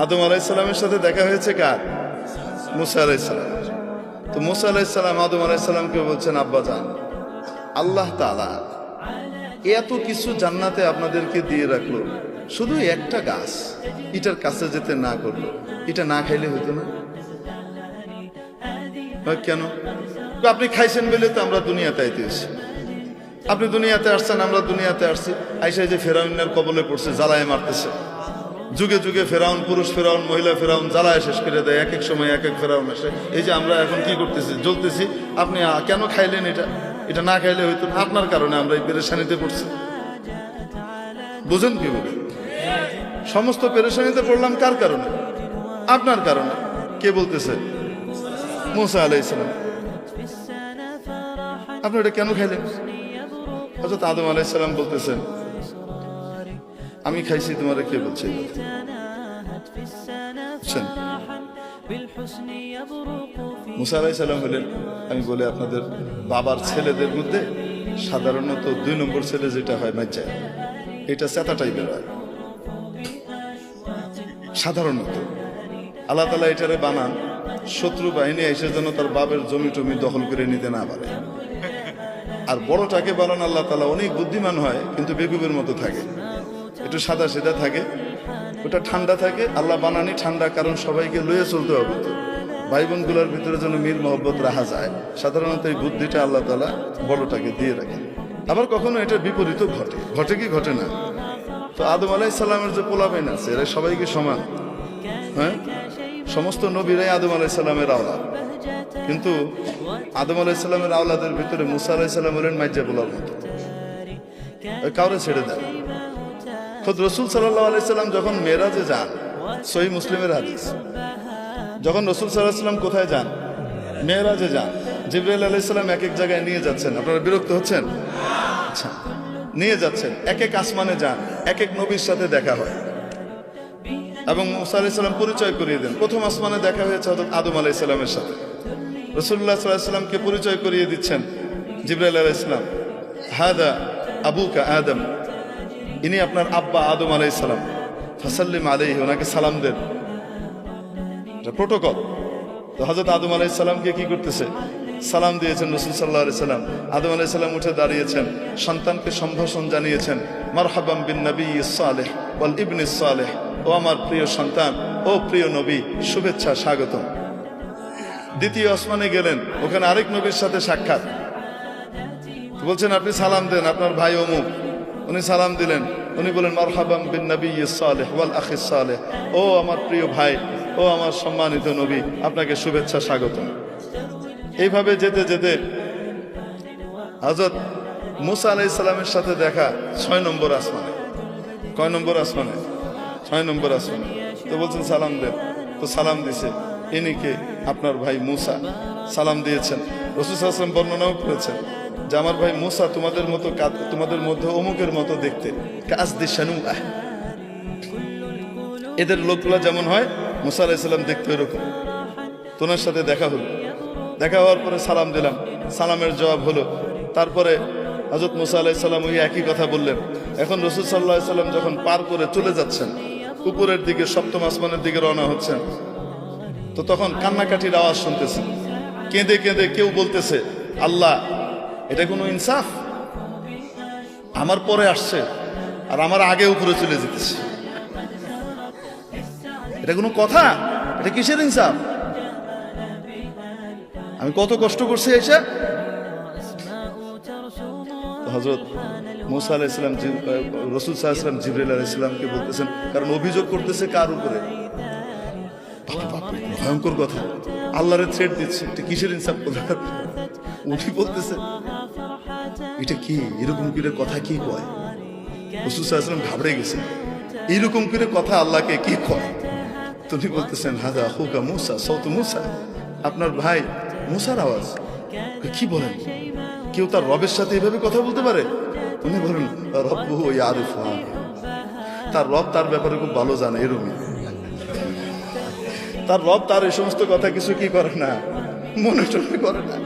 আদম আলাইহিস সালামের সাথে দেখা হয়েছে কার? মুসা আলাইহিস সালাম। তো মুসা আলাইহিস সালাম আদম আলাইহিস সালামকে বলছেন, আব্বা জান, আল্লাহ তাআলা এত কিছু জান্নাতে আপনাদেরকে দিয়ে রাখলো, শুধু একটা গাছ, এটার কাছে যেতে না করলো, এটা না খাইলে হইতো না? কেন? আপনি খাইছেন বলে তো আমরা দুনিয়াতে আইতেছি। আপনি দুনিয়াতে আসছেন, আমরা দুনিয়াতে আসছি। আইসা যে ফেরাউনের কবলে পড়ছে, জ্বালায় মারতেছে। যুগে যুগে ফেরাউন, পুরুষ ফেরাউন, মহিলা ফেরাউন জ্বালায় শেষ করে দেয়। এক এক সময় এক এক ফেরাউন আসে। এই যে আমরা এখন কি করতেছি, জ্বলতেছি। আপনি কেন খাইলেন এটা? এটা না খাইলে হইতো না। আপনার কারণে আমরা এই পেরেশানিতে পড়ছি। বুঝেন কি বলে? সমস্ত পেরেশানিতে পড়লাম কার কারণে? আপনার কারণে। কে বলতেছে? মুসা আলাইহিস সালাম। আপনি এটা কেন খাইলেন? হযরত আদম আলাইহিস সালাম বলতেছেন, আমি খাইছি, তোমারে কে বলছে? মুসা আলাইহিস সালাম বলেন, আমি বলে আপনাদের বাবার ছেলেদের মধ্যে সাধারণত 2 নম্বর ছেলে যেটা হয় মাইজা, এটা চেতা টাইপের হয় সাধারণত। আল্লাহ তাআলা এটারে বানান শত্রু বাহিনী এসে যেন তার বাবার জমি টমি দখল করে নিতে না পারে। আর বড়টাকে বানান আল্লাহ তাআলা অনেক বুদ্ধিমান হয়, কিন্তু বেকুবের মতো থাকে, একটু সাদা সিধা থাকে, ওটা ঠান্ডা থাকে। আল্লাহ বানানি ঠান্ডা, কারণ সবাইকে লয়ে চলতে হবে তো, ভাই বোনগুলোর ভিতরে যেন মিল মহব্বত রাখা যায়। সাধারণত এই বুদ্ধিটা আল্লাহ তাআলা বড়টাকে দিয়ে রাখেন। আবার কখনো এটার বিপরীতও ঘটে। ঘটে কি ঘটে না? তো আদম আলাইহিস সালামের যে পোলাপাইন আছে, এরা সবাইকে সমান। হ্যাঁ, সমস্ত নবীরাই আদম আলাইহিস সালামের আওলাদ, কিন্তু আদম আলাইহিস সালামের আওলাদের ভিতরে মুসা আলাইহিস সালাম হলেন মাইজা পোলার মতো, কাউরে ছেড়ে দেন। খোদ রাসূল সাল্লাল্লাহু আলাইহি সাল্লাম যখন মেরাজে যান, সহিহ মুসলিমের হাদিস, যখন রাসূল সাল্লাল্লাহু আলাইহি সাল্লাম কোথায় যান? মেরাজে যান। জিবরাইল আলাইহিস সালাম এক এক জায়গায় নিয়ে যাচ্ছেন। আপনারা বিরক্ত হচ্ছেন? আচ্ছা, নিয়ে যাচ্ছেন, এক এক আসমানে যান, এক এক নবীর সাথে দেখা হয় এবং মুসা আলাইহিস সালাম পরিচয় করিয়ে দেন। প্রথম আসমানে দেখা হয়েছে হযরত আদম আলাইহিস সালামের সাথে। রাসূলুল্লাহ সাল্লাল্লাহু আলাইহি সাল্লামকে পরিচয় করিয়ে দিচ্ছেন জিবরাইল আলাইহিস সালাম, হাদা আবুকা আদম, ইনি আপনার আব্বা আদম আলাইহিস সালাম, ফাসাল্লিম আলাইহি, ওনাকে সালাম দেন। এটা প্রোটোকল। তো হযরত আদম আলাইহিস সালামকে কি করতেছে? সালাম দিয়েছেন রাসূল সাল্লাল্লাহু আলাইহি সাল্লাম। আদম আলাইহিস সালাম উঠে দাঁড়িয়েছেন, সন্তানকে সম্ভাষণ জানিয়েছেন, মারহাবাম বিন নবিয়্যিস সালেহ ওয়াল ইবনিস সালেহ, ও আমার প্রিয় সন্তান, ও প্রিয় নবী, শুভেচ্ছা, স্বাগতম। দ্বিতীয় আসমানে গেলেন, ওখানে আরেক নবীর সাথে সাক্ষাৎ। বলছেন, আপনি সালাম দেন, আপনার ভাই অমুক। উনি সালাম দিলেন, উনি বলেন, মারহাবাম বিন নবিয়্যিস সালেহ ওয়াল আখিস সালেহ, ও আমার প্রিয় ভাই, ও আমার সম্মানিত নবী, আপনাকে শুভেচ্ছা, স্বাগতম। এইভাবে যেতে যেতে হযরত মুসা আলাইহিস সালামের সাথে দেখা 6 নম্বর আসমানে। কয় নম্বর আসমানে? 6 নম্বর আসমানে। তো বলছেন সালাম দেন। তো সালাম দিছে, ইনি কে? আপনার ভাই মুসা। সালাম দিয়েছেন। রাসূল সাল্লাল্লাহু আলাইহি ওয়াসাল্লাম বর্ণনাও করেছেন যে আমার ভাই মুসা তোমাদের মতো, তোমাদের মধ্যে অমুকের মতো দেখতে, কাসদি শানুআহ, এদের লোকগুলা যেমন হয় মুসা আলাইহিস সালাম দেখতে এরকম। তোমার সাথে দেখা হলো। দেখা হওয়ার পরে সালাম দিলাম, সালামের জবাব হলো। তারপরে হযরত মুসা আলাইহিস সালাম ওই একই কথা বললেন। এখন রাসূল সাল্লাল্লাহু আলাইহি ওয়াসাল্লাম যখন পার করে চলে যাচ্ছেন, উপরের দিকে 7ম আসমানের দিকে রওনা হচ্ছেন, তো তখন কান্নাকাটির আওয়াজ শুনতেছেন। কেঁদে কেঁদে কেউ বলতেছে, আল্লাহ, এটা কোনো ইনসাফ? আমার পরে আসছে আর আমার আগে উপরে চলে যেতেছে, এটা কোনো কথা? এটা কিসের ইনসাফ? আমি কত কষ্ট করছি এসে। হযরত মুসা আলাইহিস সালাম রাসূল সাল্লাল্লাহু আলাইহি ওয়াসাল্লাম জিবরাইল আলাইহিস সালামকে বলতেছেন, কারণ অভিযোগ করতেছে কার উপরে? ভয়ঙ্কর কথা, আল্লাহরে থ্রেট দিচ্ছে, এটা কিসের ইনসাফ? উনি বলতেছে, এটা কি এরকম করে কথা কি কয়? রাসূল সাল্লাল্লাহু আলাইহি ওয়াসাল্লাম ঘাবড়ে গেছেন, এইরকম করে কথা আল্লাহকে কি কয়? তুমি বলতেছেন, হাদা আখুকা মুসা, সাউতু মুসা, আপনার ভাই মুসার আওয়াজ। কি বলেন? কেউ তার রবের সাথে এভাবে কথা বলতে পারে? উনি বলেন, রব্বুহু ইয়ারিফু, তার রব তার ব্যাপারে খুব ভালো জানে। এরকমই তার রব তার এই সমস্ত কথা কিছু কি করে না, মনে টনে করে না।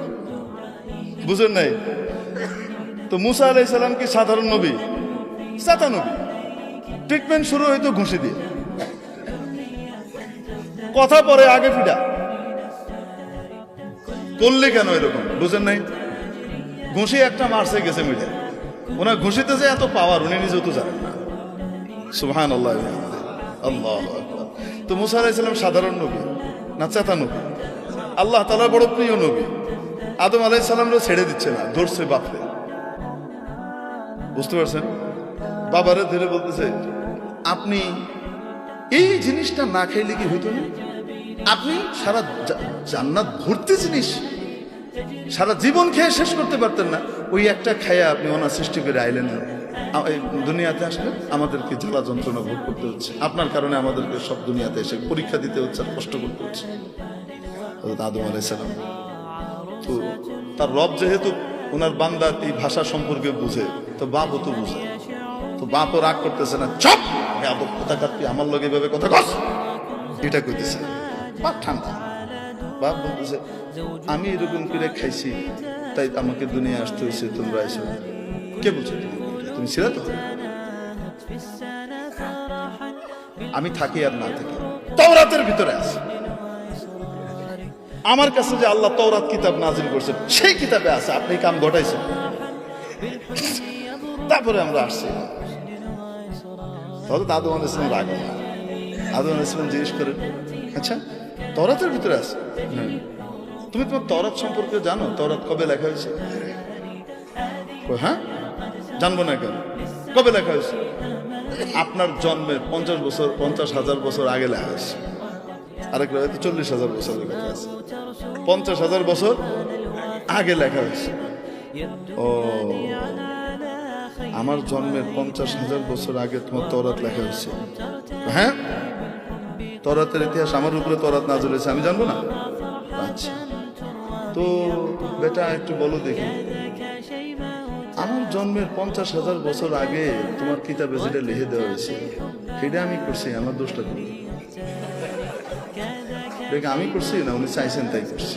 বুঝেন নাই? তো মুসা আলাইহিস সালাম কি সাধারণ নবী? সাতা নবী। ট্রিটমেন্ট শুরু হইতো ঘুষি দিয়ে। কথা পরে আগে ফিডা করলে কেন এরকম বুঝেন নাই? ঘুষি একটা মারছে গেছে মিলে, ওনার ঘুষিতে যে এত পাওয়ার উনি নিজেও তো জানেন না। সুবহানাল্লাহ, আল্লাহু আকবার। তো মুসা আলাইহিস সালাম সাধারণ নবী না চেতা নবী? আল্লাহ তাআলার বড় প্রিয় নবী। আদম আলাইহিস সালামরে ছেড়ে দিচ্ছে না, ধরছে বাপরে। বুঝতে পারছেন? বাবারে ধরে বলতেছে, আপনি এই জিনিসটা না খাইলে কি হইতো না? আপনি সারা জান্নাত ভর্তি জিনিস সারা জীবন খেয়ে শেষ করতে পারতেন না, ওই একটা খাইয়া আপনি ওনার সৃষ্টি করে আইলেন, দুনিয়াতে আসলে আমাদেরকে জ্বালা যন্ত্রণা ভোগ করতে হচ্ছে, আপনার কারণে আমাদেরকে সব দুনিয়াতে এসে পরীক্ষা দিতে হচ্ছে আর কষ্ট করতে হচ্ছে। আদম আলাইহিস সালাম তো তার রব যেহেতু ওনার বান্দা এই ভাষা সম্পর্কে বুঝে, তো বাপও তো বুঝে, তো বাপও রাগ করতেছে না, চপ কথা কাটবি আমার লগে এভাবে কথা কস, এটা কইতেছে। বাপ ঠান্ডা, বাপ বলতেছে আমি এরকম করে খাইছি তাই আমাকে দুনিয়া আসতে হয়েছে, তোমরা এসো। কে বলছো তুমি ছিল তো? আমি থাকি আর না থাকি তাওরাতের ভিতরে আছে, আমার কাছে যে আল্লাহ তাওরাত কিতাব নাজিল করছেন সেই কিতাবে আছে, আপনি কাম ঘটাইছেন। তারপরে আমরা আসছি, তাহলে আদম আলাইহিস সালাম রাগ না। আদম আলাইহিস সালাম জিজ্ঞেস করেন, আচ্ছা তাওরাতের ভিতরে আছে, তুমি তোমার তাওরাত সম্পর্কে জানো? তাওরাত কবে লেখা হয়েছে? হ্যাঁ জানবো না কেন, কবে লেখা হয়েছে? আপনার জন্মের 50,000 বছর আগে লেখা হয়েছে। আরেক রাতে 40,000 বছর লেখা আছে, 50,000 বছর আগে লেখা হয়েছে। ও, আমার জন্মের 50,000 বছর আগে তোমার তাওরাত লেখা হয়েছে? হ্যাঁ, তাওরাতের ইতিহাস আমার উপরে তাওরাত নাযিল হয়েছে, আমি জানবো না? আচ্ছা, তো বেটা একটু বলো দেখি, আমার জন্মের 50,000 বছর আগে তোমার কিতাবে যেটা লিখে দেওয়া হয়েছে সেটা আমি করছি, আমার দোষটা কি? আমি করছি না, উনি চাইছেন তাই করছি।